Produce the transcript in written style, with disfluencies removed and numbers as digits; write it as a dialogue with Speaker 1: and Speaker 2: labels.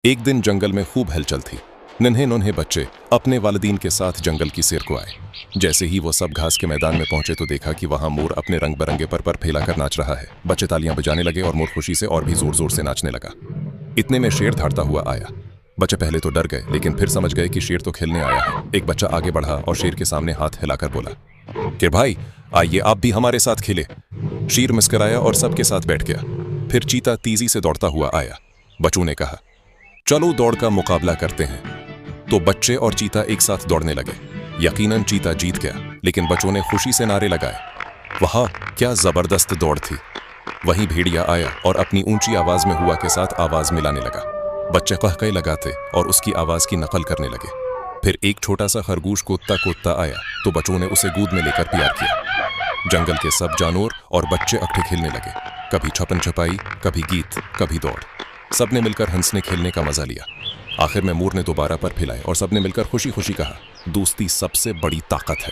Speaker 1: एक दिन जंगल में खूब हलचल थी। नन्हे नन्हे बच्चे अपने वालिदीन के साथ जंगल की सैर को आए। जैसे ही वो सब घास के मैदान में पहुंचे तो देखा कि वहां मोर अपने रंग बिरंगे पर फैलाकर नाच रहा है। बच्चे तालियां बजाने लगे और मोर खुशी से और भी जोर जोर से नाचने लगा। इतने में शेर धाड़ता हुआ आया। बच्चे पहले तो डर गए, लेकिन फिर समझ गए कि शेर तो खेलने आया है। एक बच्चा आगे बढ़ा और शेर के सामने हाथ हिलाकर बोला कि भाई आइए आप भी हमारे साथ खेले। शेर मुस्कुराया और सबके साथ बैठ गया। फिर चीता तेजी से दौड़ता हुआ आया। बच्चों ने कहा चलो दौड़ का मुकाबला करते हैं। तो बच्चे और चीता एक साथ दौड़ने लगे। यकीनन चीता जीत गया, लेकिन बच्चों ने खुशी से नारे लगाए। वाह क्या जबरदस्त दौड़ थी। वहीं भेड़िया आया और अपनी ऊंची आवाज में हुआ के साथ आवाज मिलाने लगा। बच्चे कहकहे लगाते और उसकी आवाज की नकल करने लगे। फिर एक छोटा सा खरगोश कूदता कूदता आया तो बच्चों ने उसे गोद में लेकर प्यार किया। जंगल के सब जानवर और बच्चे इकट्ठे खेलने लगे। कभी छपन छपाई, कभी गीत, कभी दौड़। सबने मिलकर हंसने खेलने का मजा लिया। आखिर में मोर ने दोबारा पर फैलाए और सबने मिलकर खुशी खुशी कहा दोस्ती सबसे बड़ी ताकत है।